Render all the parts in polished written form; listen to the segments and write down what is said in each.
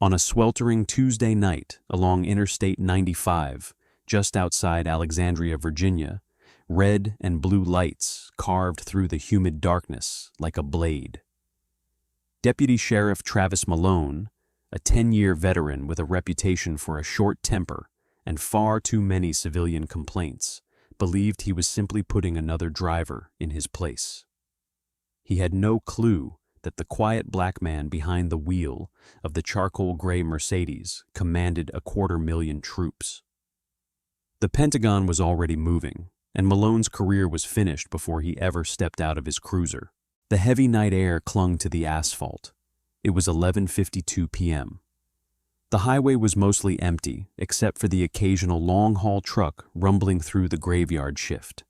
On a sweltering Tuesday night along Interstate 95, just outside Alexandria, Virginia, red and blue lights carved through the humid darkness like a blade. Deputy Sheriff Travis Malone, a 10-year veteran with a reputation for a short temper and far too many civilian complaints, believed he was simply putting another driver in his place. He had no clue that the quiet black man behind the wheel of the charcoal gray Mercedes commanded 250,000 troops. The Pentagon was already moving, and Malone's career was finished before he ever stepped out of his cruiser. The heavy night air clung to the asphalt. It was 11:52 p.m. The highway was mostly empty, except for the occasional long-haul truck rumbling through the graveyard shift.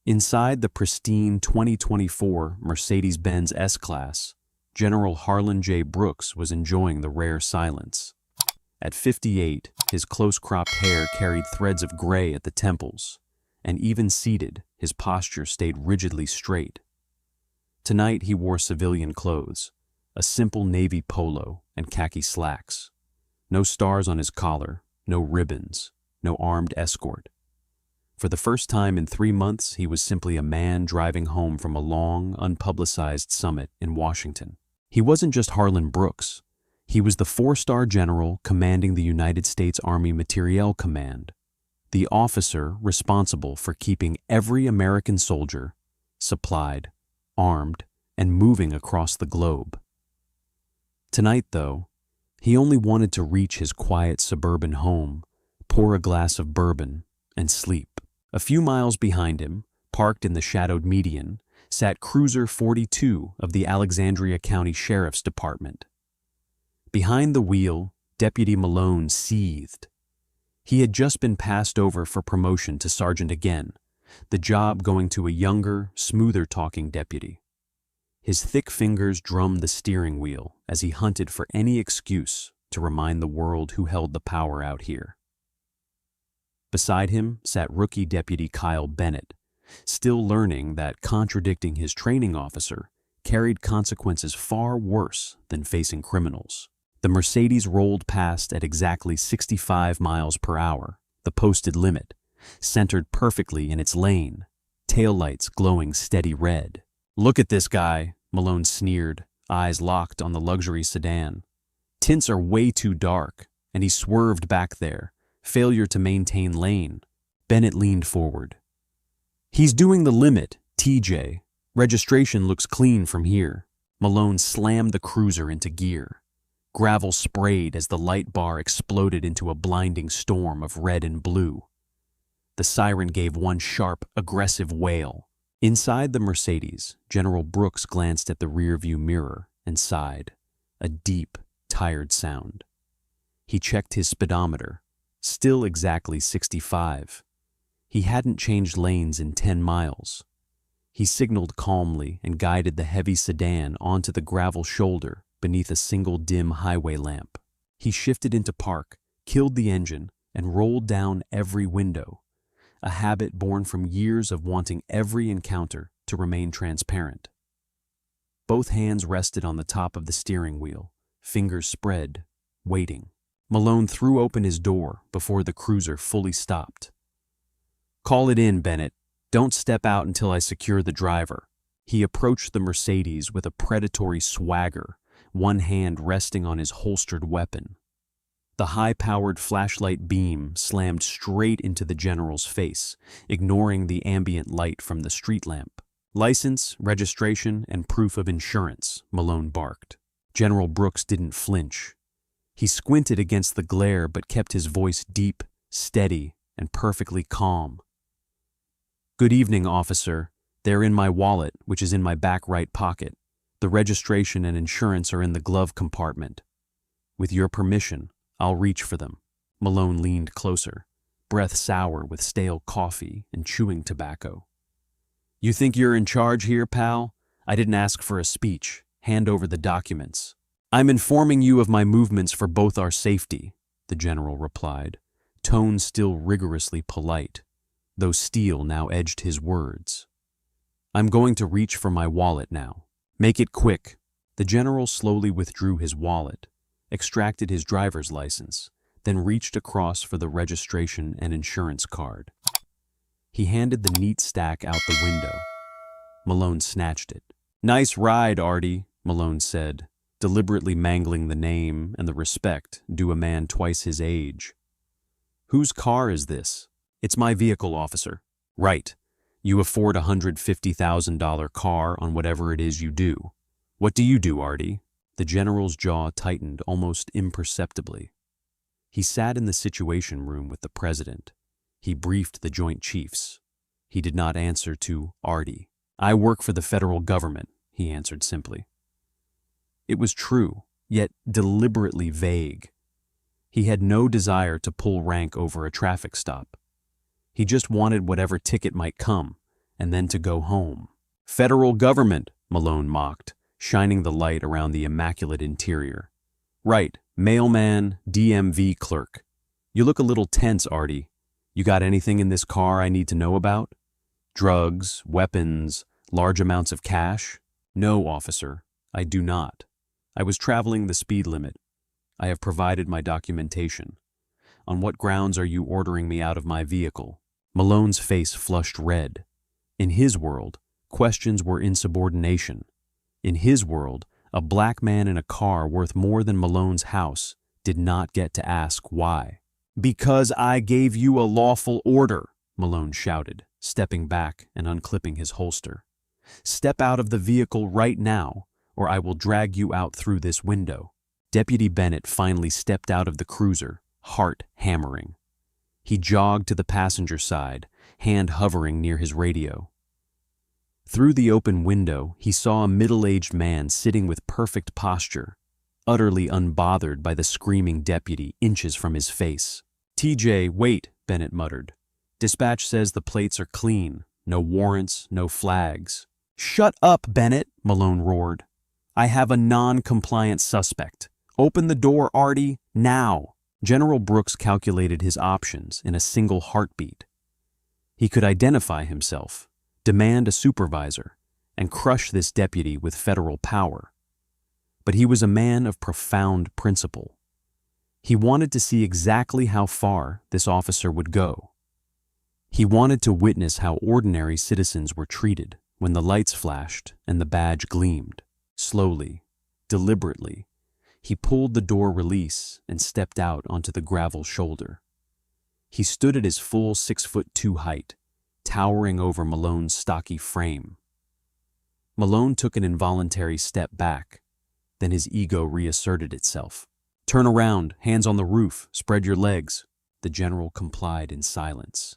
Inside the pristine 2024 Mercedes-Benz S-Class, General Harlan J. Brooks was enjoying the rare silence. At 58, his close-cropped hair carried threads of gray at the temples, and even seated, his posture stayed rigidly straight. Tonight he wore civilian clothes, a simple navy polo and khaki slacks. No stars on his collar, no ribbons, no armed escort. For the first time in 3 months, he was simply a man driving home from a long, unpublicized summit in Washington. He wasn't just Harlan Brooks. He was the 4-star general commanding the United States Army Materiel Command, the officer responsible for keeping every American soldier supplied, armed, and moving across the globe. Tonight, though, he only wanted to reach his quiet suburban home, pour a glass of bourbon, and sleep. A few miles behind him, parked in the shadowed median, sat Cruiser 42 of the Alexandria County Sheriff's Department. Behind the wheel, Deputy Malone seethed. He had just been passed over for promotion to sergeant again, the job going to a younger, smoother-talking deputy. His thick fingers drummed the steering wheel as he hunted for any excuse to remind the world who held the power out here. Beside him sat rookie Deputy Kyle Bennett, still learning that contradicting his training officer carried consequences far worse than facing criminals. The Mercedes rolled past at exactly 65 miles per hour, the posted limit, centered perfectly in its lane, taillights glowing steady red. "Look at this guy," Malone sneered, eyes locked on the luxury sedan. "Tints are way too dark," and he swerved back there, failure to maintain lane. Bennett leaned forward. "He's doing the limit, TJ. Registration looks clean from here." Malone slammed the cruiser into gear. Gravel sprayed as the light bar exploded into a blinding storm of red and blue. The siren gave one sharp, aggressive wail. Inside the Mercedes, General Brooks glanced at the rearview mirror and sighed, a deep, tired sound. He checked his speedometer, still exactly 65. He hadn't changed lanes in 10 miles. He signaled calmly and guided the heavy sedan onto the gravel shoulder beneath a single dim highway lamp. He shifted into park, killed the engine, and rolled down every window, a habit born from years of wanting every encounter to remain transparent. Both hands rested on the top of the steering wheel, fingers spread, waiting. Malone threw open his door before the cruiser fully stopped. "Call it in, Bennett. Don't step out until I secure the driver." He approached the Mercedes with a predatory swagger, one hand resting on his holstered weapon. The high-powered flashlight beam slammed straight into the general's face, ignoring the ambient light from the street lamp. "License, registration, and proof of insurance," Malone barked. General Brooks didn't flinch. He squinted against the glare but kept his voice deep, steady, and perfectly calm. "Good evening, officer. They're in my wallet, which is in my back right pocket. The registration and insurance are in the glove compartment. With your permission, I'll reach for them." Malone leaned closer, breath sour with stale coffee and chewing tobacco. "You think you're in charge here, pal? I didn't ask for a speech. Hand over the documents." "I'm informing you of my movements for both our safety," the general replied, tone still rigorously polite, though steel now edged his words. "I'm going to reach for my wallet now. Make it quick." The general slowly withdrew his wallet, extracted his driver's license, then reached across for the registration and insurance card. He handed the neat stack out the window. Malone snatched it. "Nice ride, Artie," Malone said, deliberately mangling the name and the respect due a man twice his age. "Whose car is this?" "It's my vehicle, officer." "Right. You afford a $150,000 car on whatever it is you do. What do you do, Artie?" The general's jaw tightened almost imperceptibly. He sat in the Situation Room with the president. He briefed the Joint Chiefs. He did not answer to Artie. "I work for the federal government," he answered simply. It was true, yet deliberately vague. He had no desire to pull rank over a traffic stop. He just wanted whatever ticket might come, and then to go home. "Federal government," Malone mocked, shining the light around the immaculate interior. "Right, mailman, DMV clerk. You look a little tense, Artie. You got anything in this car I need to know about? Drugs, weapons, large amounts of cash?" "No, officer, I do not. I was traveling the speed limit. I have provided my documentation. On what grounds are you ordering me out of my vehicle?" Malone's face flushed red. In his world, questions were insubordination. In his world, a black man in a car worth more than Malone's house did not get to ask why. "Because I gave you a lawful order," Malone shouted, stepping back and unclipping his holster. "Step out of the vehicle right now, or I will drag you out through this window." Deputy Bennett finally stepped out of the cruiser, heart hammering. He jogged to the passenger side, hand hovering near his radio. Through the open window, he saw a middle-aged man sitting with perfect posture, utterly unbothered by the screaming deputy inches from his face. "TJ, wait," Bennett muttered. "Dispatch says the plates are clean. No warrants, no flags." "Shut up, Bennett," Malone roared. "I have a non-compliant suspect. Open the door, Artie, now." General Brooks calculated his options in a single heartbeat. He could identify himself, demand a supervisor, and crush this deputy with federal power. But he was a man of profound principle. He wanted to see exactly how far this officer would go. He wanted to witness how ordinary citizens were treated when the lights flashed and the badge gleamed. Slowly, deliberately, he pulled the door release and stepped out onto the gravel shoulder. He stood at his full 6'2" height, towering over Malone's stocky frame. Malone took an involuntary step back, then his ego reasserted itself. "Turn around, hands on the roof, spread your legs." The general complied in silence.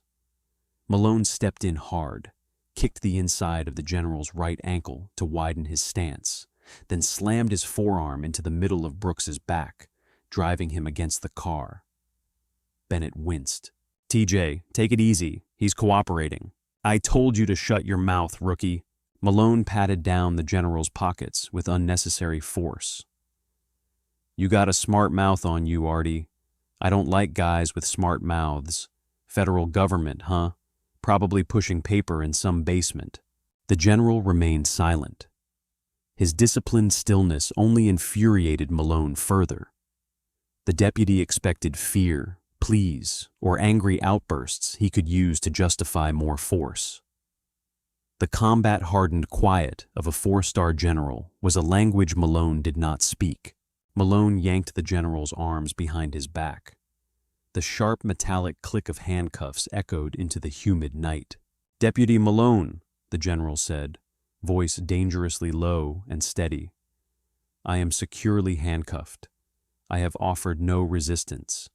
Malone stepped in hard, kicked the inside of the general's right ankle to widen his stance, then slammed his forearm into the middle of Brooks's back, driving him against the car. Bennett winced. "TJ, take it easy. He's cooperating." "I told you to shut your mouth, rookie." Malone patted down the general's pockets with unnecessary force. "You got a smart mouth on you, Artie. I don't like guys with smart mouths. Federal government, huh? Probably pushing paper in some basement." The general remained silent. His disciplined stillness only infuriated Malone further. The deputy expected fear, pleas, or angry outbursts he could use to justify more force. The combat-hardened quiet of a four-star general was a language Malone did not speak. Malone yanked the general's arms behind his back. The sharp metallic click of handcuffs echoed into the humid night. "Deputy Malone," the general said, voice dangerously low and steady. "I am securely handcuffed. I have offered no resistance.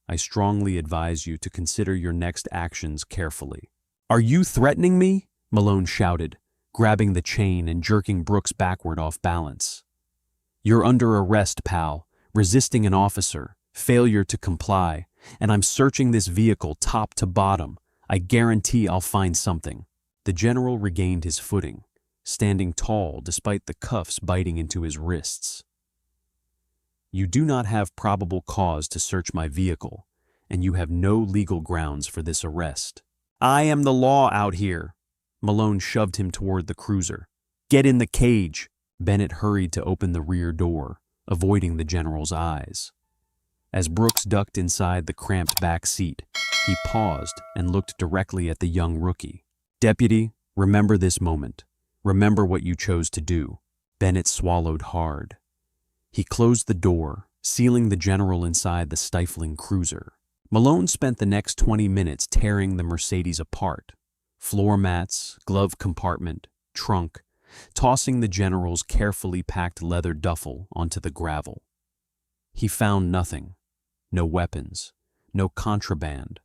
I strongly advise you to consider your next actions carefully." "Are you threatening me?" Malone shouted, grabbing the chain and jerking Brooks backward off balance. "You're under arrest, pal. Resisting an officer, failure to comply, and I'm searching this vehicle top to bottom. I guarantee I'll find something." The general regained his footing, standing tall despite the cuffs biting into his wrists. "You do not have probable cause to search my vehicle, and you have no legal grounds for this arrest." "I am the law out here." Malone shoved him toward the cruiser. "Get in the cage." Bennett hurried to open the rear door, avoiding the general's eyes. As Brooks ducked inside the cramped back seat, he paused and looked directly at the young rookie. "Deputy, remember this moment. Remember what you chose to do." Bennett swallowed hard. He closed the door, sealing the general inside the stifling cruiser. Malone spent the next 20 minutes tearing the Mercedes apart. Floor mats, glove compartment, trunk, tossing the general's carefully packed leather duffel onto the gravel. He found nothing. No weapons, no contraband,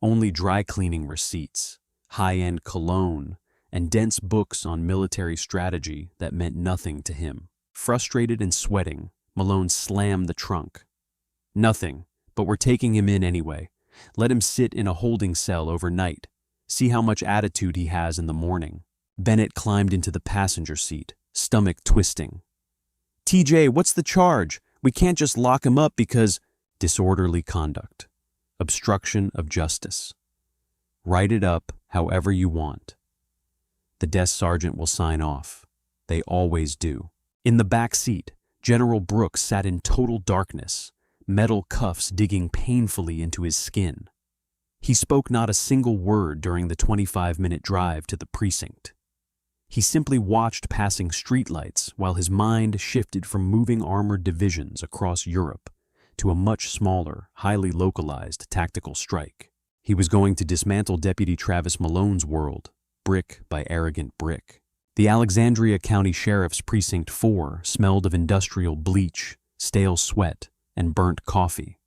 only dry cleaning receipts, high-end cologne, and dense books on military strategy that meant nothing to him. Frustrated and sweating, Malone slammed the trunk. "Nothing, but we're taking him in anyway. Let him sit in a holding cell overnight. See how much attitude he has in the morning." Bennett climbed into the passenger seat, stomach twisting. "TJ, what's the charge? We can't just lock him up because—" "Disorderly conduct. Obstruction of justice. Write it up however you want. The desk sergeant will sign off. They always do." In the back seat, General Brooks sat in total darkness, metal cuffs digging painfully into his skin. He spoke not a single word during the 25-minute drive to the precinct. He simply watched passing streetlights while his mind shifted from moving armored divisions across Europe to a much smaller, highly localized tactical strike. He was going to dismantle Deputy Travis Malone's world, brick by arrogant brick. The Alexandria County Sheriff's Precinct 4 smelled of industrial bleach, stale sweat, and burnt coffee.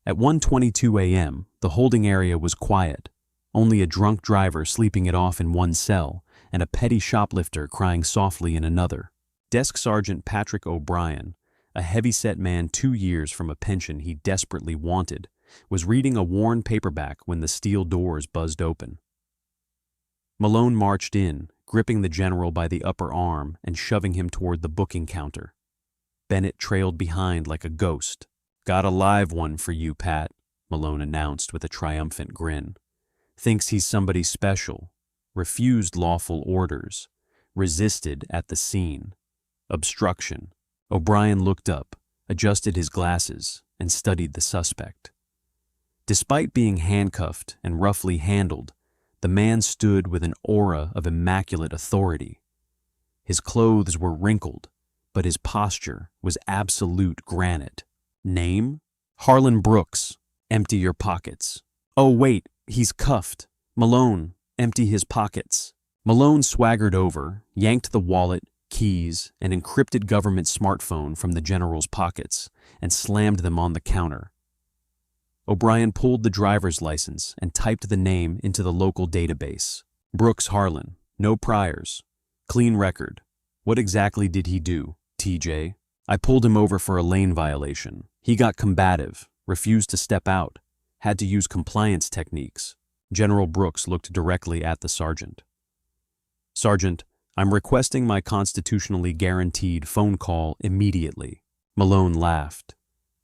At 1:22 a.m., the holding area was quiet, only a drunk driver sleeping it off in one cell and a petty shoplifter crying softly in another. Desk Sergeant Patrick O'Brien, a heavy-set man 2 years from a pension he desperately wanted, was reading a worn paperback when the steel doors buzzed open. Malone marched in, gripping the general by the upper arm and shoving him toward the booking counter. Bennett trailed behind like a ghost. "Got a live one for you, Pat," Malone announced with a triumphant grin. "Thinks he's somebody special. Refused lawful orders. Resisted at the scene. Obstruction." O'Brien looked up, adjusted his glasses, and studied the suspect. Despite being handcuffed and roughly handled, the man stood with an aura of immaculate authority. His clothes were wrinkled, but his posture was absolute granite. "Name? Harlan Brooks. Empty your pockets." "Oh, wait, he's cuffed. Malone, empty his pockets." Malone swaggered over, yanked the wallet, keys, and encrypted government smartphone from the general's pockets, and slammed them on the counter. O'Brien pulled the driver's license and typed the name into the local database. "Brooks Harlan. No priors. Clean record. What exactly did he do, TJ?" "I pulled him over for a lane violation. He got combative, refused to step out, had to use compliance techniques." General Brooks looked directly at the sergeant. "Sergeant, I'm requesting my constitutionally guaranteed phone call immediately." Malone laughed.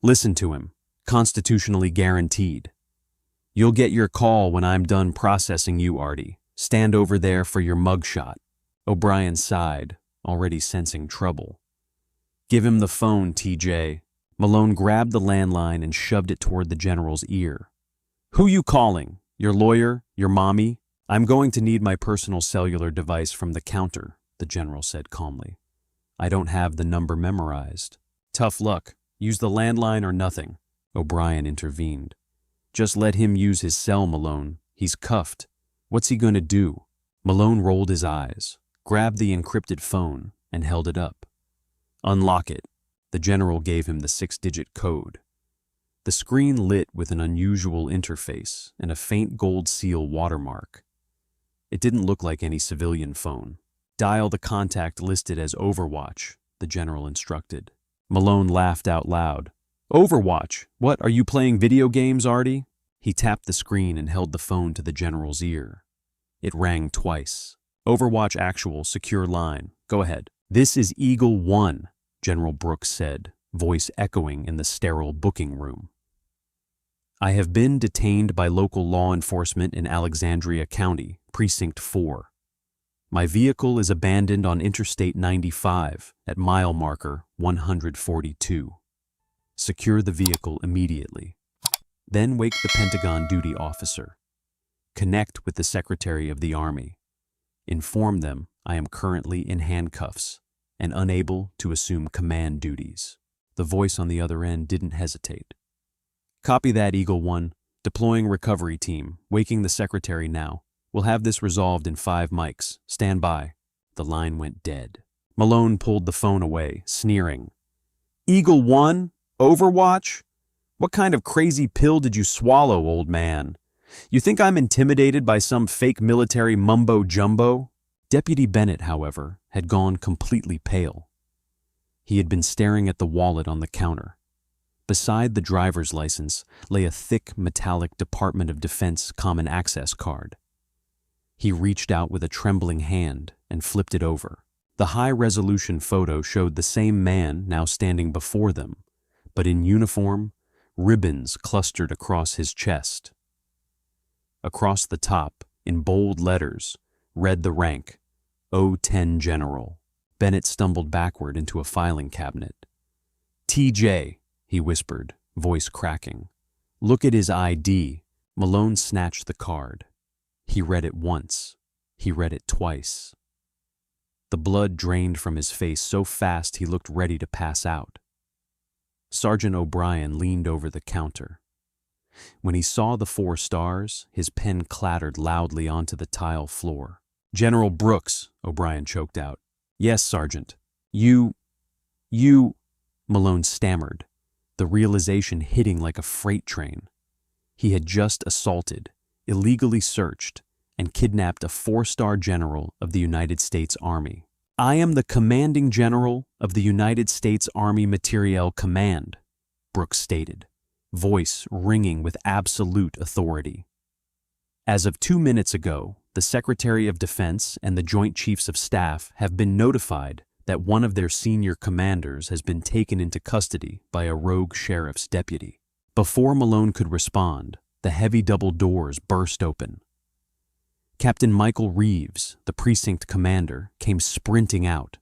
"Listen to him. Constitutionally guaranteed. You'll get your call when I'm done processing you, Artie. Stand over there for your mugshot." O'Brien sighed, already sensing trouble. "Give him the phone, TJ." Malone grabbed the landline and shoved it toward the general's ear. "Who you calling? Your lawyer? Your mommy?" "I'm going to need my personal cellular device from the counter," the general said calmly. "I don't have the number memorized." "Tough luck. Use the landline or nothing," O'Brien intervened. "Just let him use his cell, Malone. He's cuffed. What's he going to do?" Malone rolled his eyes, grabbed the encrypted phone, and held it up. "Unlock it." The general gave him the 6-digit code. The screen lit with an unusual interface and a faint gold seal watermark. It didn't look like any civilian phone. "Dial the contact listed as Overwatch," the general instructed. Malone laughed out loud. "Overwatch? What, are you playing video games, Artie?" He tapped the screen and held the phone to the general's ear. It rang twice. "Overwatch Actual, secure line. Go ahead." "This is Eagle 1, General Brooks said, voice echoing in the sterile booking room. "I have been detained by local law enforcement in Alexandria County, Precinct 4. My vehicle is abandoned on Interstate 95 at mile marker 142. Secure the vehicle immediately. Then wake the Pentagon duty officer. Connect with the Secretary of the Army. Inform them I am currently in handcuffs and unable to assume command duties. The voice on the other end didn't hesitate. Copy that, Eagle 1. Deploying recovery team. Waking the Secretary now. We'll have this resolved in 5 mics. Stand by. The line went dead. Malone pulled the phone away, sneering. Eagle 1? Overwatch? What kind of crazy pill did you swallow, old man? You think I'm intimidated by some fake military mumbo-jumbo? Deputy Bennett, however, had gone completely pale. He had been staring at the wallet on the counter. Beside the driver's license lay a thick, metallic Department of Defense Common Access card. He reached out with a trembling hand and flipped it over. The high-resolution photo showed the same man now standing before them, but in uniform, ribbons clustered across his chest. Across the top, in bold letters, read the rank, O10 General. Bennett stumbled backward into a filing cabinet. TJ, he whispered, voice cracking. Look at his ID. Malone snatched the card. He read it once. He read it twice. The blood drained from his face so fast he looked ready to pass out. Sergeant O'Brien leaned over the counter. When he saw the 4 stars, his pen clattered loudly onto the tile floor. General Brooks, O'Brien choked out. Yes, Sergeant. You, Malone stammered, the realization hitting like a freight train. He had just assaulted, illegally searched, and kidnapped a 4-star general of the United States Army. I am the commanding general of the United States Army Materiel Command, Brooks stated, voice ringing with absolute authority. As of 2 minutes ago, the Secretary of Defense and the Joint Chiefs of Staff have been notified that one of their senior commanders has been taken into custody by a rogue sheriff's deputy. Before Malone could respond, the heavy double doors burst open. Captain Michael Reeves, the precinct commander, came sprinting out,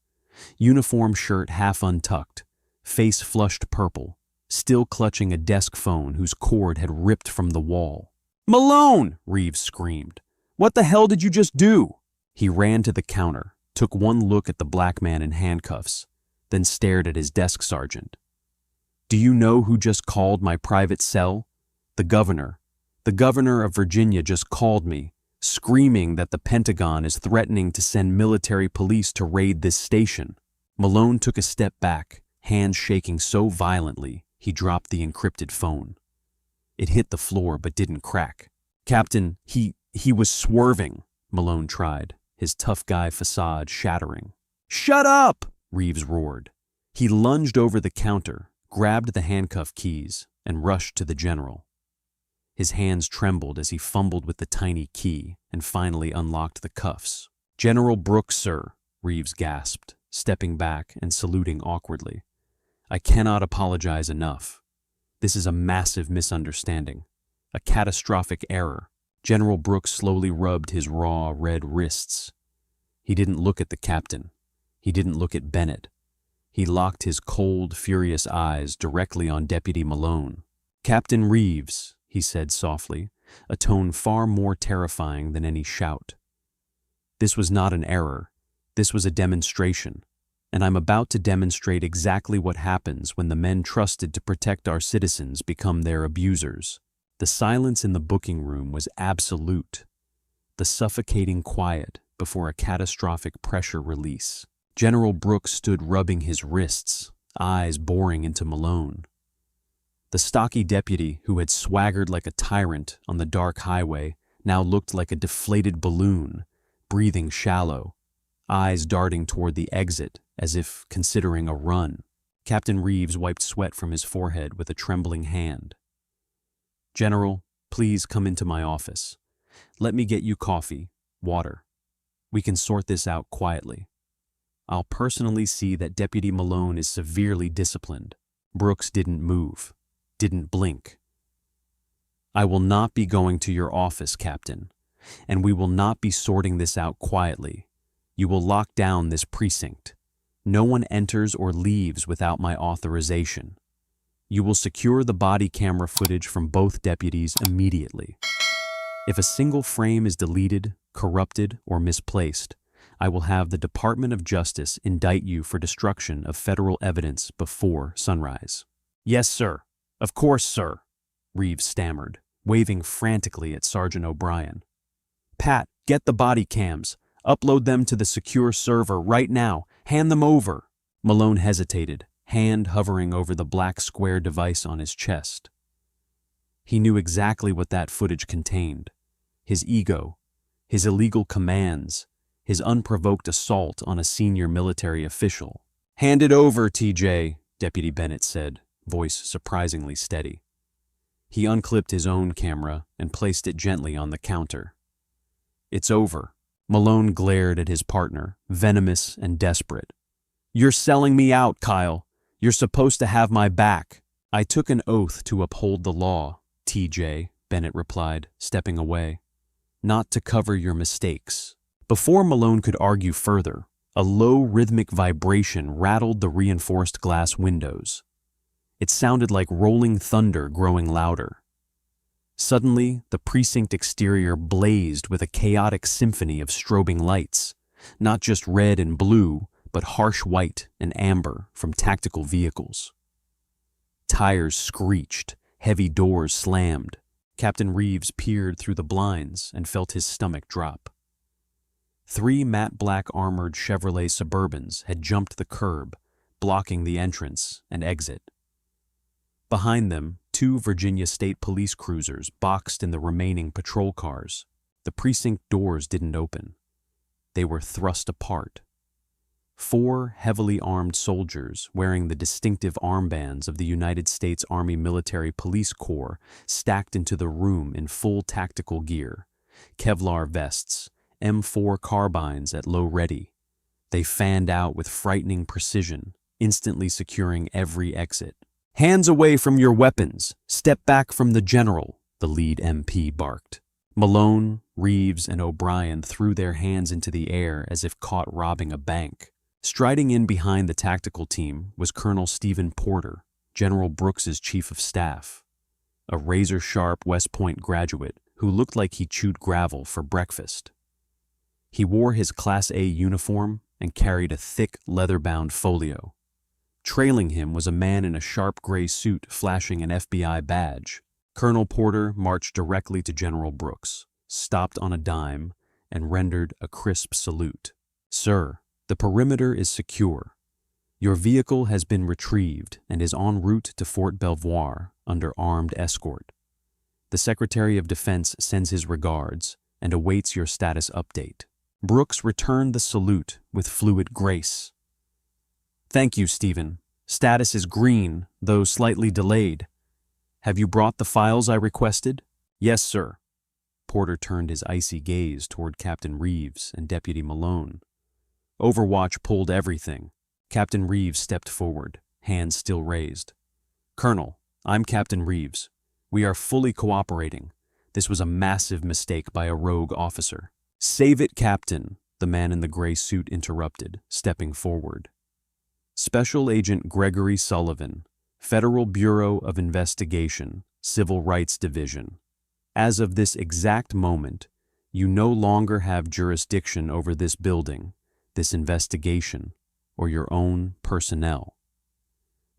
uniform shirt half untucked, face flushed purple, still clutching a desk phone whose cord had ripped from the wall. Malone! Reeves screamed. What the hell did you just do? He ran to the counter, took one look at the black man in handcuffs, then stared at his desk sergeant. Do you know who just called my private cell? The governor. The governor of Virginia just called me, screaming that the Pentagon is threatening to send military police to raid this station. Malone took a step back, hands shaking so violently he dropped the encrypted phone. It hit the floor but didn't crack. Captain, he was swerving, Malone tried, his tough guy facade shattering. Shut up! Reeves roared. He lunged over the counter, grabbed the handcuff keys, and rushed to the general. His hands trembled as he fumbled with the tiny key and finally unlocked the cuffs. General Brooks, sir, Reeves gasped, stepping back and saluting awkwardly. I cannot apologize enough. This is a massive misunderstanding, a catastrophic error. General Brooks slowly rubbed his raw, red wrists. He didn't look at the captain. He didn't look at Bennett. He locked his cold, furious eyes directly on Deputy Malone. Captain Reeves, he said softly, a tone far more terrifying than any shout. This was not an error. This was a demonstration, and I'm about to demonstrate exactly what happens when the men trusted to protect our citizens become their abusers. The silence in the booking room was absolute, the suffocating quiet before a catastrophic pressure release. General Brooks stood rubbing his wrists, eyes boring into Malone. The stocky deputy, who had swaggered like a tyrant on the dark highway, now looked like a deflated balloon, breathing shallow, eyes darting toward the exit as if considering a run. Captain Reeves wiped sweat from his forehead with a trembling hand. General, please come into my office. Let me get you coffee, water. We can sort this out quietly. I'll personally see that Deputy Malone is severely disciplined. Brooks didn't move, didn't blink. I will not be going to your office, Captain, and we will not be sorting this out quietly. You will lock down this precinct. No one enters or leaves without my authorization. You will secure the body camera footage from both deputies immediately. If a single frame is deleted, corrupted, or misplaced, I will have the Department of Justice indict you for destruction of federal evidence before sunrise." "Yes, sir. Of course, sir," Reeves stammered, waving frantically at Sergeant O'Brien. "Pat, get the body cams. Upload them to the secure server right now. Hand them over." Malone hesitated, hand hovering over the black square device on his chest. He knew exactly what that footage contained. His ego, his illegal commands, his unprovoked assault on a senior military official. "Hand it over, TJ," Deputy Bennett said, voice surprisingly steady. He unclipped his own camera and placed it gently on the counter. "It's over." Malone glared at his partner, venomous and desperate. "You're selling me out, Kyle. You're supposed to have my back." "I took an oath to uphold the law, TJ," Bennett replied, stepping away. "Not to cover your mistakes." Before Malone could argue further, a low rhythmic vibration rattled the reinforced glass windows. It sounded like rolling thunder growing louder. Suddenly, the precinct exterior blazed with a chaotic symphony of strobing lights, not just red and blue, but harsh white and amber from tactical vehicles. Tires screeched, heavy doors slammed. Captain Reeves peered through the blinds and felt his stomach drop. 3 matte black armored Chevrolet Suburbans had jumped the curb, blocking the entrance and exit. Behind them, 2 Virginia State Police cruisers boxed in the remaining patrol cars. The precinct doors didn't open. They were thrust apart. 4 heavily armed soldiers wearing the distinctive armbands of the United States Army Military Police Corps stacked into the room in full tactical gear, Kevlar vests, M4 carbines at low ready. They fanned out with frightening precision, instantly securing every exit. "Hands away from your weapons! Step back from the general," the lead MP barked. Malone, Reeves, and O'Brien threw their hands into the air as if caught robbing a bank. Striding in behind the tactical team was Colonel Stephen Porter, General Brooks's chief of staff, a razor-sharp West Point graduate who looked like he chewed gravel for breakfast. He wore his Class A uniform and carried a thick, leather-bound folio. Trailing him was a man in a sharp gray suit flashing an FBI badge. Colonel Porter marched directly to General Brooks, stopped on a dime, and rendered a crisp salute. "Sir, the perimeter is secure. Your vehicle has been retrieved and is en route to Fort Belvoir under armed escort. The Secretary of Defense sends his regards and awaits your status update." Brooks returned the salute with fluid grace. "Thank you, Stephen. Status is green, though slightly delayed. Have you brought the files I requested?" "Yes, sir." Porter turned his icy gaze toward Captain Reeves and Deputy Malone. Overwatch pulled everything. Captain Reeves stepped forward, hands still raised. "Colonel, I'm Captain Reeves. We are fully cooperating. This was a massive mistake by a rogue officer." "Save it, Captain," the man in the gray suit interrupted, stepping forward. "Special Agent Gregory Sullivan, Federal Bureau of Investigation, Civil Rights Division. As of this exact moment, you no longer have jurisdiction over this building, this investigation, or your own personnel.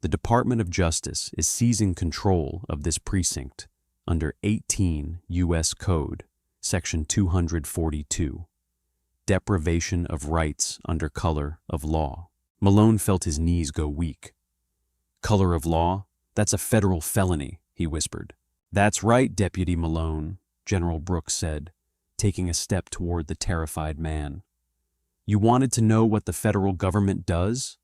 The Department of Justice is seizing control of this precinct under 18 U.S. Code, Section 242, Deprivation of Rights under Color of Law." Malone felt his knees go weak. "Color of law? That's a federal felony," he whispered. "That's right, Deputy Malone," General Brooks said, taking a step toward the terrified man. "You wanted to know what the federal government does?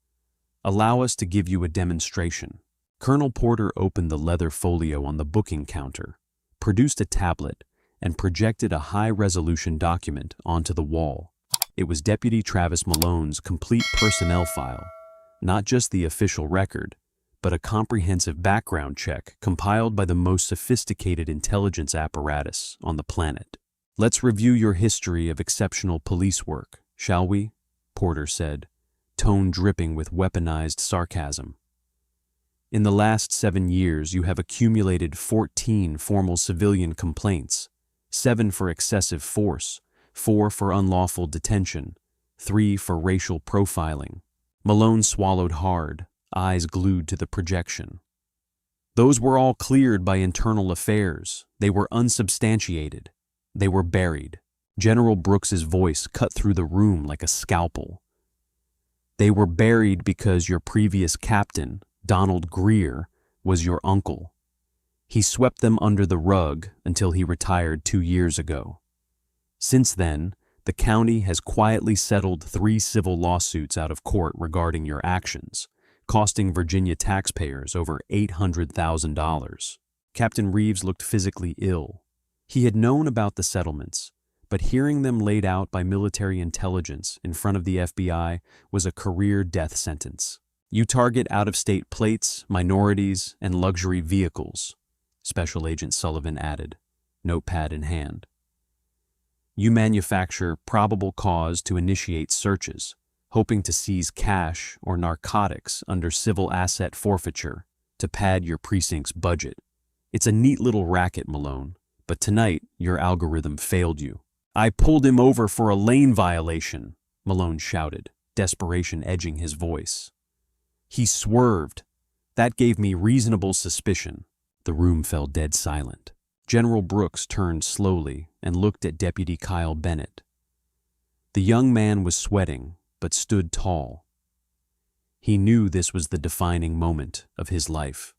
Allow us to give you a demonstration." Colonel Porter opened the leather folio on the booking counter, produced a tablet, and projected a high-resolution document onto the wall. It was Deputy Travis Malone's complete personnel file, not just the official record, but a comprehensive background check compiled by the most sophisticated intelligence apparatus on the planet. "Let's review your history of exceptional police work, shall we?" Porter said, tone dripping with weaponized sarcasm. In the last 7 years, you have accumulated 14 formal civilian complaints, 7 for excessive force, 4 for unlawful detention, 3 for racial profiling. Malone swallowed hard, eyes glued to the projection. Those were all cleared by internal affairs. They were unsubstantiated. They were buried. General Brooks's voice cut through the room like a scalpel. They were buried because your previous captain, Donald Greer, was your uncle. He swept them under the rug until he retired 2 years ago. Since then, the county has quietly settled 3 civil lawsuits out of court regarding your actions, costing Virginia taxpayers over $800,000. Captain Reeves looked physically ill. He had known about the settlements, but hearing them laid out by military intelligence in front of the FBI was a career death sentence. You target out-of-state plates, minorities, and luxury vehicles, Special Agent Sullivan added, notepad in hand. You manufacture probable cause to initiate searches, hoping to seize cash or narcotics under civil asset forfeiture to pad your precinct's budget. It's a neat little racket, Malone, but tonight your algorithm failed you. I pulled him over for a lane violation, Malone shouted, desperation edging his voice. He swerved. That gave me reasonable suspicion. The room fell dead silent. General Brooks turned slowly and looked at Deputy Kyle Bennett. The young man was sweating, but stood tall. He knew this was the defining moment of his life.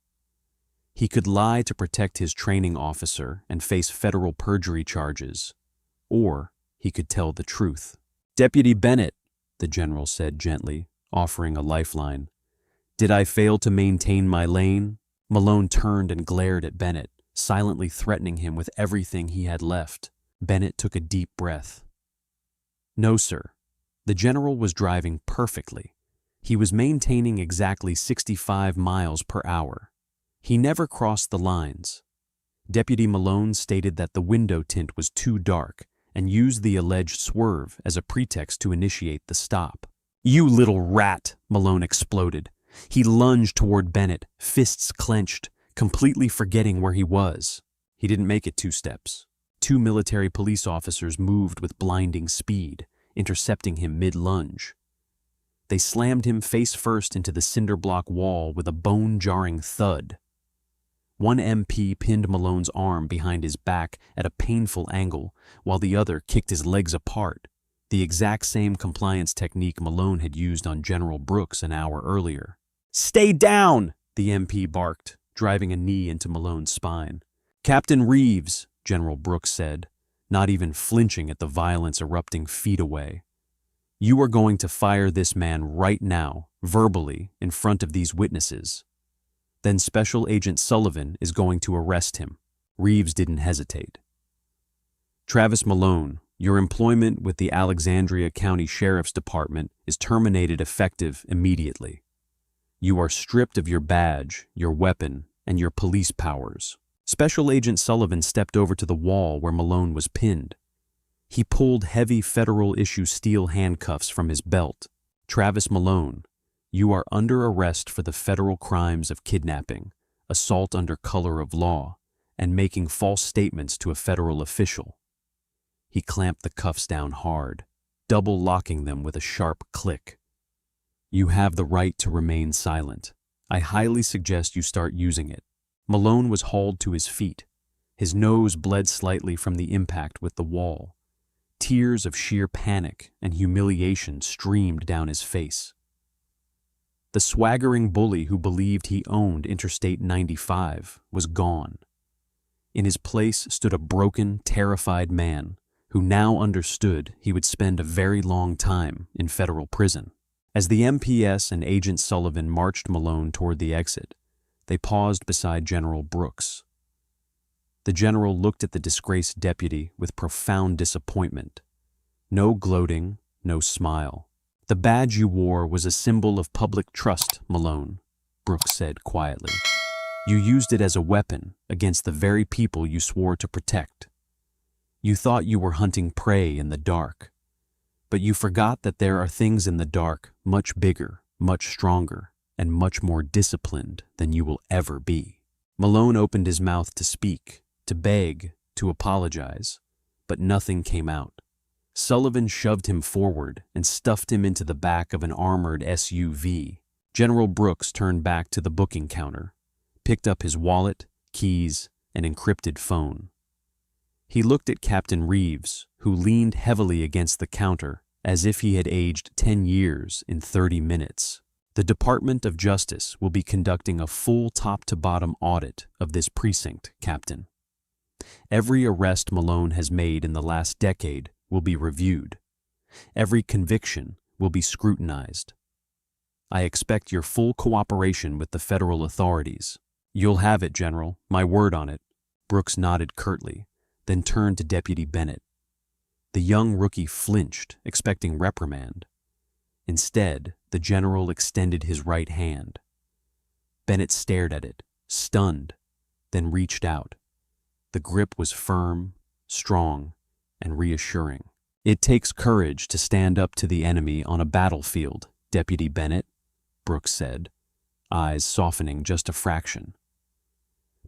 He could lie to protect his training officer and face federal perjury charges, or he could tell the truth. Deputy Bennett, the general said gently, offering a lifeline. Did I fail to maintain my lane? Malone turned and glared at Bennett, silently threatening him with everything he had left. Bennett took a deep breath. No, sir. The general was driving perfectly. He was maintaining exactly 65 miles per hour. He never crossed the lines. Deputy Malone stated that the window tint was too dark and used the alleged swerve as a pretext to initiate the stop. You little rat, Malone exploded. He lunged toward Bennett, fists clenched, completely forgetting where he was. He didn't make it 2 steps. 2 military police officers moved with blinding speed, intercepting him mid-lunge. They slammed him face first into the cinder block wall with a bone-jarring thud. One MP pinned Malone's arm behind his back at a painful angle, while the other kicked his legs apart, the exact same compliance technique Malone had used on General Brooks an hour earlier. Stay down, the MP barked, driving a knee into Malone's spine. Captain Reeves, General Brooks said, not even flinching at the violence erupting feet away. You are going to fire this man right now, verbally, in front of these witnesses. Then Special Agent Sullivan is going to arrest him. Reeves didn't hesitate. Travis Malone, your employment with the Alexandria County Sheriff's Department is terminated effective immediately. You are stripped of your badge, your weapon, and your police powers. Special Agent Sullivan stepped over to the wall where Malone was pinned. He pulled heavy federal-issue steel handcuffs from his belt. Travis Malone, you are under arrest for the federal crimes of kidnapping, assault under color of law, and making false statements to a federal official. He clamped the cuffs down hard, double-locking them with a sharp click. You have the right to remain silent. I highly suggest you start using it. Malone was hauled to his feet. His nose bled slightly from the impact with the wall. Tears of sheer panic and humiliation streamed down his face. The swaggering bully who believed he owned Interstate 95 was gone. In his place stood a broken, terrified man who now understood he would spend a very long time in federal prison. As the MPS and Agent Sullivan marched Malone toward the exit, they paused beside General Brooks. The general looked at the disgraced deputy with profound disappointment. No gloating, no smile. The badge you wore was a symbol of public trust, Malone, Brooks said quietly. You used it as a weapon against the very people you swore to protect. You thought you were hunting prey in the dark. But you forgot that there are things in the dark much bigger, much stronger, and much more disciplined than you will ever be. Malone opened his mouth to speak, to beg, to apologize, but nothing came out. Sullivan shoved him forward and stuffed him into the back of an armored SUV. General Brooks turned back to the booking counter, picked up his wallet, keys, and encrypted phone. He looked at Captain Reeves, who leaned heavily against the counter as if he had aged 10 years in 30 minutes. The Department of Justice will be conducting a full top-to-bottom audit of this precinct, Captain. Every arrest Malone has made in the last decade will be reviewed. Every conviction will be scrutinized. I expect your full cooperation with the federal authorities. You'll have it, General, my word on it. Brooks nodded curtly, then turned to Deputy Bennett. The young rookie flinched, expecting reprimand. Instead, the general extended his right hand. Bennett stared at it, stunned, then reached out. The grip was firm, strong, and reassuring. It takes courage to stand up to the enemy on a battlefield, Deputy Bennett, Brooks said, eyes softening just a fraction.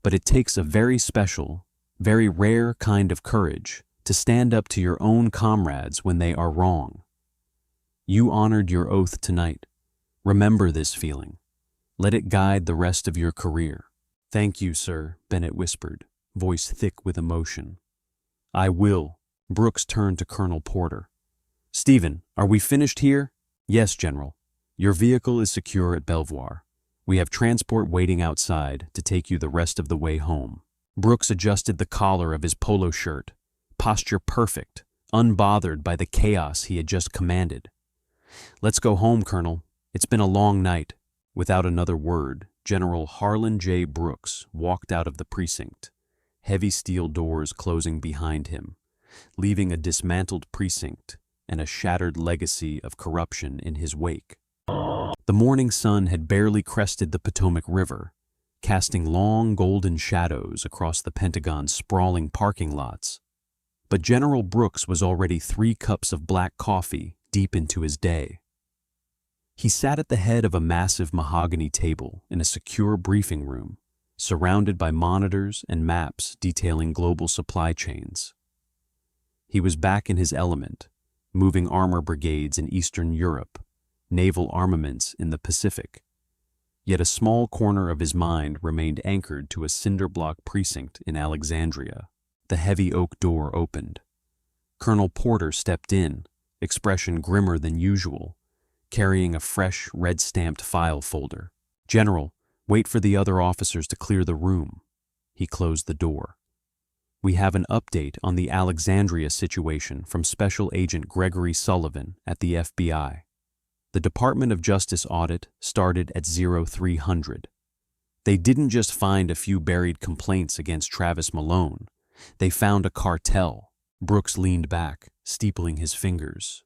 But it takes a very special, very rare kind of courage to stand up to your own comrades when they are wrong. You honored your oath tonight. Remember this feeling. Let it guide the rest of your career. Thank you, sir, Bennett whispered, voice thick with emotion. I will. Brooks turned to Colonel Porter. Stephen, are we finished here? Yes, General. Your vehicle is secure at Belvoir. We have transport waiting outside to take you the rest of the way home. Brooks adjusted the collar of his polo shirt, posture perfect, unbothered by the chaos he had just commanded. Let's go home, Colonel. It's been a long night. Without another word, General Harlan J. Brooks walked out of the precinct, heavy steel doors closing behind him, leaving a dismantled precinct and a shattered legacy of corruption in his wake. The morning sun had barely crested the Potomac River, casting long golden shadows across the Pentagon's sprawling parking lots. But General Brooks was already 3 cups of black coffee deep into his day. He sat at the head of a massive mahogany table in a secure briefing room, surrounded by monitors and maps detailing global supply chains. He was back in his element, moving armor brigades in Eastern Europe, naval armaments in the Pacific. Yet a small corner of his mind remained anchored to a cinder-block precinct in Alexandria. The heavy oak door opened. Colonel Porter stepped in, expression grimmer than usual, carrying a fresh, red-stamped file folder. General, wait for the other officers to clear the room. He closed the door. We have an update on the Alexandria situation from Special Agent Gregory Sullivan at the FBI. The Department of Justice audit started at 0300. They didn't just find a few buried complaints against Travis Malone. They found a cartel. Brooks leaned back, steepling his fingers.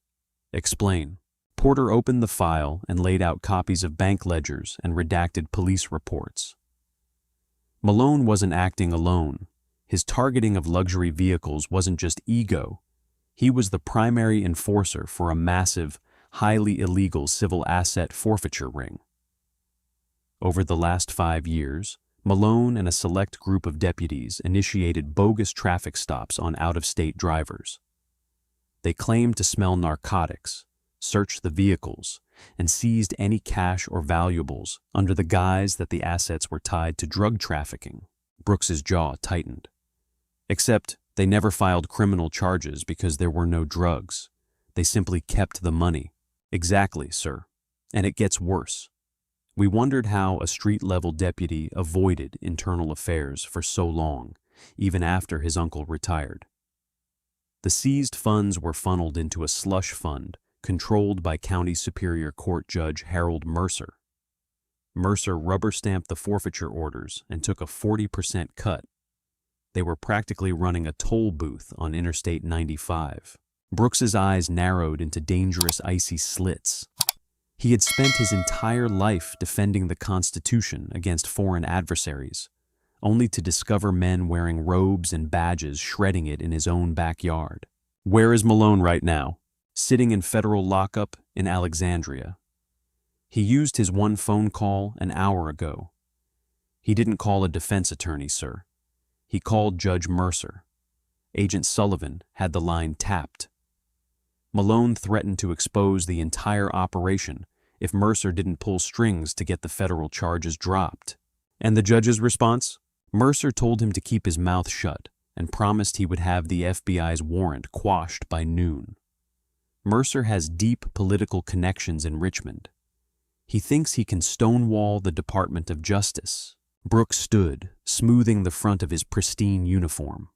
Explain. Porter opened the file and laid out copies of bank ledgers and redacted police reports. Malone wasn't acting alone. His targeting of luxury vehicles wasn't just ego. He was the primary enforcer for a massive, highly illegal civil asset forfeiture ring. Over the last 5 years, Malone and a select group of deputies initiated bogus traffic stops on out-of-state drivers. They claimed to smell narcotics, searched the vehicles, and seized any cash or valuables under the guise that the assets were tied to drug trafficking. Brooks's jaw tightened. Except they never filed criminal charges because there were no drugs. They simply kept the money. Exactly, sir. And it gets worse. We wondered how a street-level deputy avoided internal affairs for so long, even after his uncle retired. The seized funds were funneled into a slush fund controlled by County Superior Court Judge Harold Mercer. Mercer rubber-stamped the forfeiture orders and took a 40% cut. They were practically running a toll booth on Interstate 95. Brooks's eyes narrowed into dangerous icy slits. He had spent his entire life defending the Constitution against foreign adversaries, only to discover men wearing robes and badges shredding it in his own backyard. Where is Malone right now? sitting in federal lockup in Alexandria. He used his one phone call an hour ago. He didn't call a defense attorney, sir. He called Judge Mercer. Agent Sullivan had the line tapped. Malone threatened to expose the entire operation if Mercer didn't pull strings to get the federal charges dropped. And the judge's response? Mercer told him to keep his mouth shut and promised he would have the FBI's warrant quashed by noon. Mercer has deep political connections in Richmond. He thinks he can stonewall the Department of Justice. Brooks stood, smoothing the front of his pristine uniform.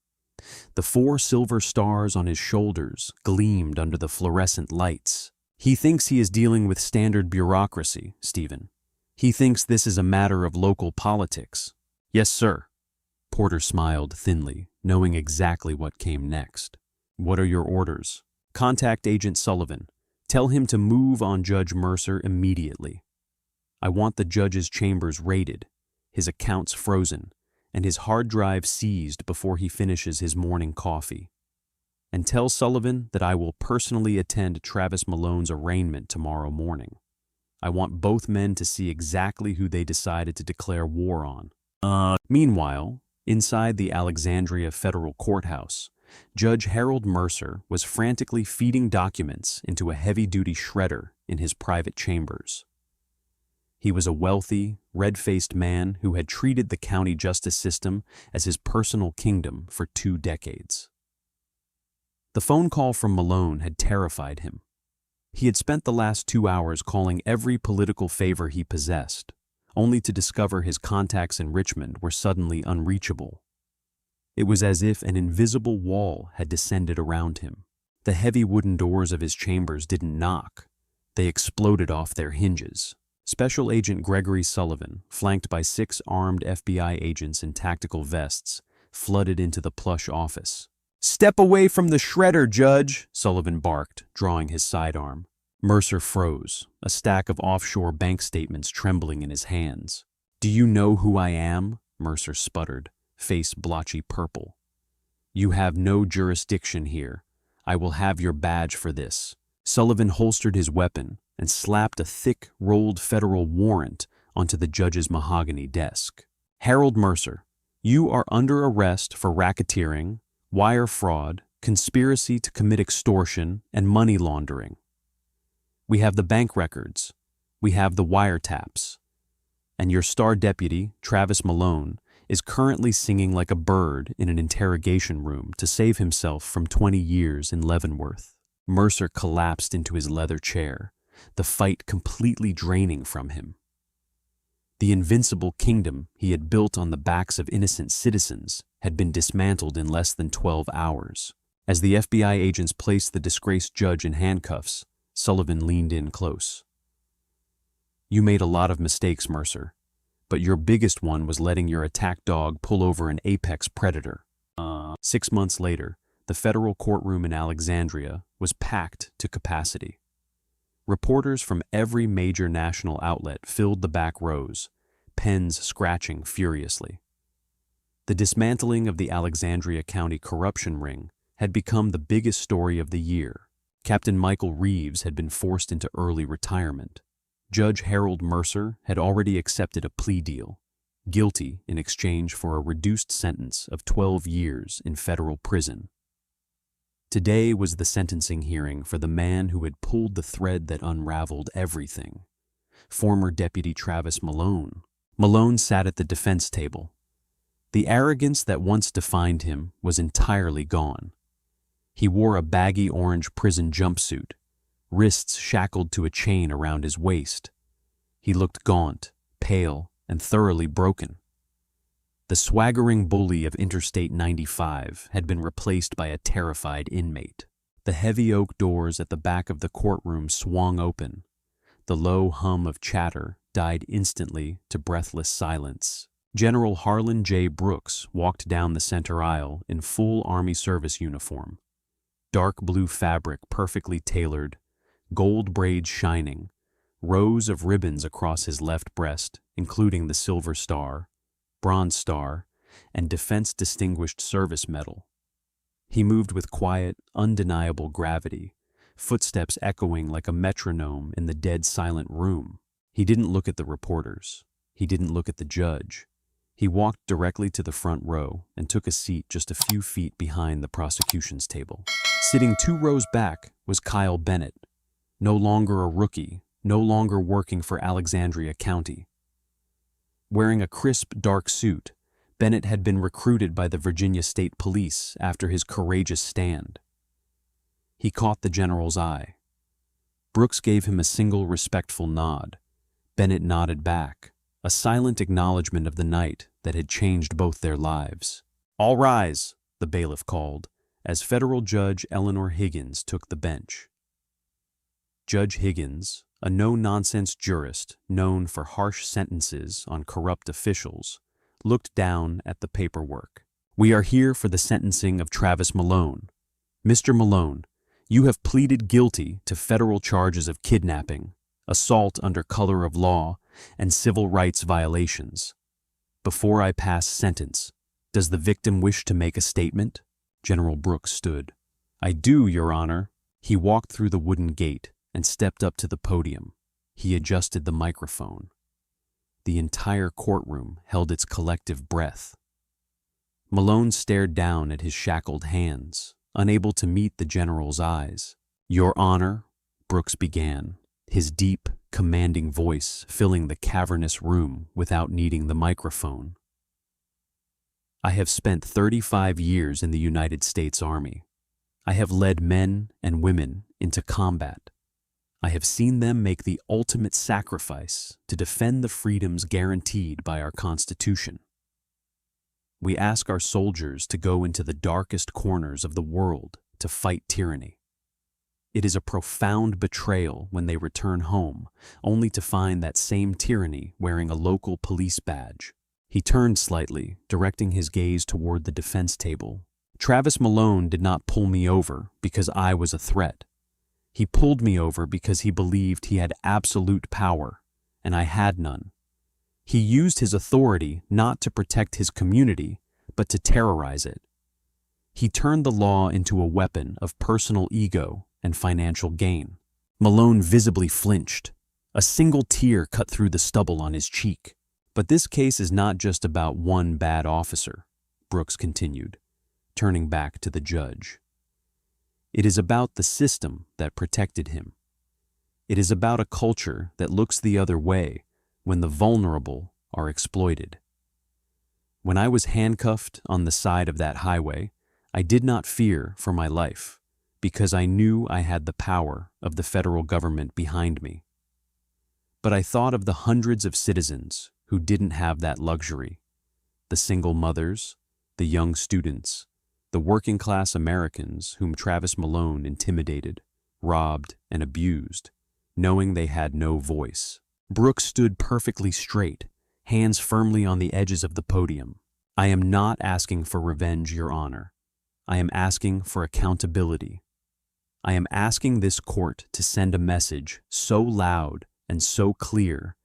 The 4 silver stars on his shoulders gleamed under the fluorescent lights. He thinks he is dealing with standard bureaucracy, Stephen. He thinks this is a matter of local politics. Yes, sir. Porter smiled thinly, knowing exactly what came next. What are your orders? Contact Agent Sullivan. Tell him to move on Judge Mercer immediately. I want the judge's chambers raided, his accounts frozen, and his hard drive seized before he finishes his morning coffee. And tell Sullivan that I will personally attend Travis Malone's arraignment tomorrow morning. I want both men to see exactly who they decided to declare war on. Meanwhile, inside the Alexandria Federal Courthouse, Judge Harold Mercer was frantically feeding documents into a heavy-duty shredder in his private chambers. He was a wealthy, red-faced man who had treated the county justice system as his personal kingdom for 2 decades. The phone call from Malone had terrified him. He had spent the last 2 hours calling every political favor he possessed, only to discover his contacts in Richmond were suddenly unreachable. It was as if an invisible wall had descended around him. The heavy wooden doors of his chambers didn't knock. They exploded off their hinges. Special Agent Gregory Sullivan, flanked by 6 armed FBI agents in tactical vests, flooded into the plush office. "Step away from the shredder, Judge," Sullivan barked, drawing his sidearm. Mercer froze, a stack of offshore bank statements trembling in his hands. "Do you know who I am?" Mercer sputtered, face blotchy purple. "You have no jurisdiction here. I will have your badge for this." Sullivan holstered his weapon and slapped a thick, rolled federal warrant onto the judge's mahogany desk. "Harold Mercer, you are under arrest for racketeering, wire fraud, conspiracy to commit extortion, and money laundering. We have the bank records. We have the wiretaps. And your star deputy, Travis Malone, is currently singing like a bird in an interrogation room to save himself from 20 years in Leavenworth." Mercer collapsed into his leather chair, the fight completely draining from him. The invincible kingdom he had built on the backs of innocent citizens had been dismantled in less than 12 hours. As the FBI agents placed the disgraced judge in handcuffs, Sullivan leaned in close. "You made a lot of mistakes, Mercer, but your biggest one was letting your attack dog pull over an apex predator." 6 months later, the federal courtroom in Alexandria was packed to capacity. Reporters from every major national outlet filled the back rows, pens scratching furiously. The dismantling of the Alexandria County corruption ring had become the biggest story of the year. Captain Michael Reeves had been forced into early retirement. Judge Harold Mercer had already accepted a plea deal, guilty in exchange for a reduced sentence of 12 years in federal prison. Today was the sentencing hearing for the man who had pulled the thread that unraveled everything. Former Deputy Travis Malone. Malone sat at the defense table. The arrogance that once defined him was entirely gone. He wore a baggy orange prison jumpsuit, wrists shackled to a chain around his waist. He looked gaunt, pale, and thoroughly broken. The swaggering bully of Interstate 95 had been replaced by a terrified inmate. The heavy oak doors at the back of the courtroom swung open. The low hum of chatter died instantly to breathless silence. General Harlan J. Brooks walked down the center aisle in full Army service uniform. Dark blue fabric perfectly tailored, gold braids shining, rows of ribbons across his left breast, including the Silver Star, Bronze Star, and Defense Distinguished Service Medal. He moved with quiet, undeniable gravity, footsteps echoing like a metronome in the dead silent room. He didn't look at the reporters. He didn't look at the judge. He walked directly to the front row and took a seat just a few feet behind the prosecution's table. Sitting 2 rows back was Kyle Bennett, no longer a rookie, no longer working for Alexandria County. Wearing a crisp, dark suit, Bennett had been recruited by the Virginia State Police after his courageous stand. He caught the general's eye. Brooks gave him a single respectful nod. Bennett nodded back, a silent acknowledgement of the night that had changed both their lives. "All rise," the bailiff called, as Federal Judge Eleanor Higgins took the bench. Judge Higgins, a no-nonsense jurist known for harsh sentences on corrupt officials, looked down at the paperwork. "We are here for the sentencing of Travis Malone. Mr. Malone, you have pleaded guilty to federal charges of kidnapping, assault under color of law, and civil rights violations. Before I pass sentence, does the victim wish to make a statement?" General Brooks stood. "I do, Your Honor." He walked through the wooden gate and stepped up to the podium. He adjusted the microphone. The entire courtroom held its collective breath. Malone stared down at his shackled hands, unable to meet the general's eyes. "Your Honor," Brooks began, his deep, commanding voice filling the cavernous room without needing the microphone. "I have spent 35 years in the United States Army. I have led men and women into combat. I have seen them make the ultimate sacrifice to defend the freedoms guaranteed by our Constitution. We ask our soldiers to go into the darkest corners of the world to fight tyranny. It is a profound betrayal when they return home, only to find that same tyranny wearing a local police badge." He turned slightly, directing his gaze toward the defense table. "Travis Malone did not pull me over because I was a threat. He pulled me over because he believed he had absolute power, and I had none. He used his authority not to protect his community, but to terrorize it. He turned the law into a weapon of personal ego and financial gain." Malone visibly flinched. A single tear cut through the stubble on his cheek. "But this case is not just about one bad officer," Brooks continued, turning back to the judge. "It is about the system that protected him. It is about a culture that looks the other way when the vulnerable are exploited. When I was handcuffed on the side of that highway, I did not fear for my life because I knew I had the power of the federal government behind me. But I thought of the hundreds of citizens who didn't have that luxury, the single mothers, the young students, the working-class Americans whom Travis Malone intimidated, robbed, and abused, knowing they had no voice." Brooks stood perfectly straight, hands firmly on the edges of the podium. "I am not asking for revenge, Your Honor. I am asking for accountability. I am asking this court to send a message so loud and so clear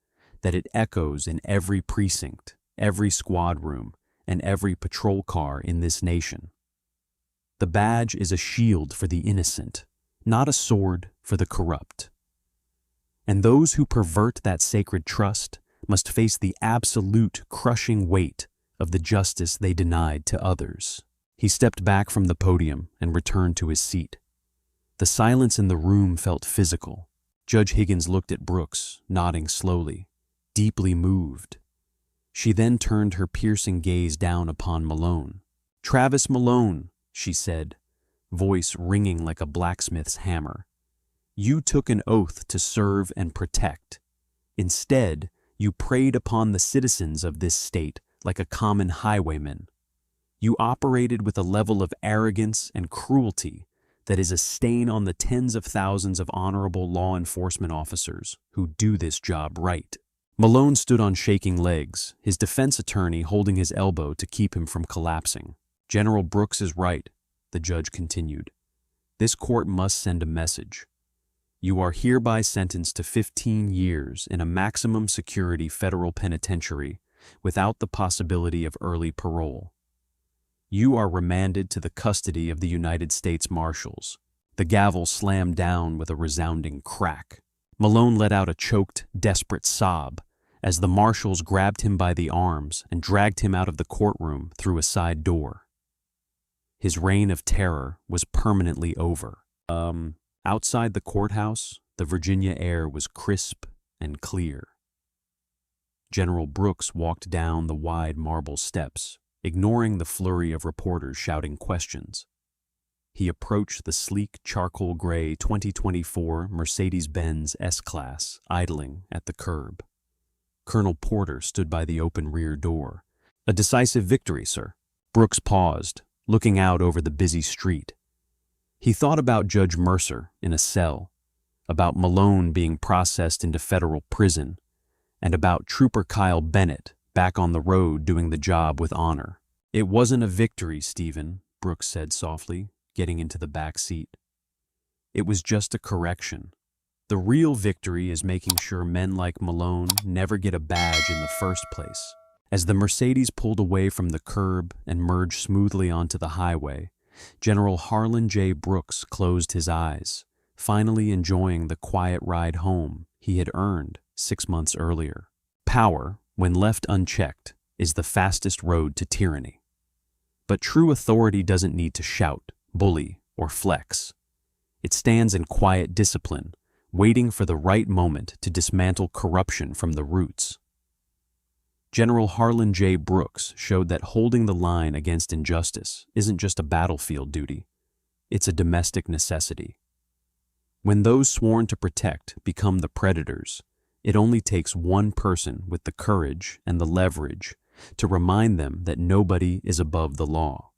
that it echoes in every precinct, every squad room, and every patrol car in this nation. The badge is a shield for the innocent, not a sword for the corrupt. And those who pervert that sacred trust must face the absolute crushing weight of the justice they denied to others." He stepped back from the podium and returned to his seat. The silence in the room felt physical. Judge Higgins looked at Brooks, nodding slowly, deeply moved. She then turned her piercing gaze down upon Malone. "Travis Malone," she said, voice ringing like a blacksmith's hammer. "You took an oath to serve and protect. Instead, you preyed upon the citizens of this state like a common highwayman. You operated with a level of arrogance and cruelty that is a stain on the tens of thousands of honorable law enforcement officers who do this job right." Malone stood on shaking legs, his defense attorney holding his elbow to keep him from collapsing. "General Brooks is right," the judge continued. "This court must send a message. You are hereby sentenced to 15 years in a maximum security federal penitentiary without the possibility of early parole. You are remanded to the custody of the United States Marshals. The gavel slammed down with a resounding crack. Malone let out a choked, desperate sob as the marshals grabbed him by the arms and dragged him out of the courtroom through a side door. His reign of terror was permanently over. Outside the courthouse, the Virginia air was crisp and clear. General Brooks walked down the wide marble steps, ignoring the flurry of reporters shouting questions. He approached the sleek charcoal gray 2024 Mercedes-Benz S-Class idling at the curb. Colonel Porter stood by the open rear door. "A decisive victory, sir." Brooks paused, looking out over the busy street. He thought about Judge Mercer in a cell, about Malone being processed into federal prison, and about Trooper Kyle Bennett back on the road doing the job with honor. "It wasn't a victory, Stephen," Brooks said softly, getting into the back seat. "It was just a correction. The real victory is making sure men like Malone never get a badge in the first place." As the Mercedes pulled away from the curb and merged smoothly onto the highway, General Harlan J. Brooks closed his eyes, finally enjoying the quiet ride home he had earned 6 months earlier. Power, when left unchecked, is the fastest road to tyranny. But true authority doesn't need to shout, bully, or flex. It stands in quiet discipline, waiting for the right moment to dismantle corruption from the roots. General Harlan J. Brooks showed that holding the line against injustice isn't just a battlefield duty, it's a domestic necessity. When those sworn to protect become the predators, it only takes one person with the courage and the leverage to remind them that nobody is above the law.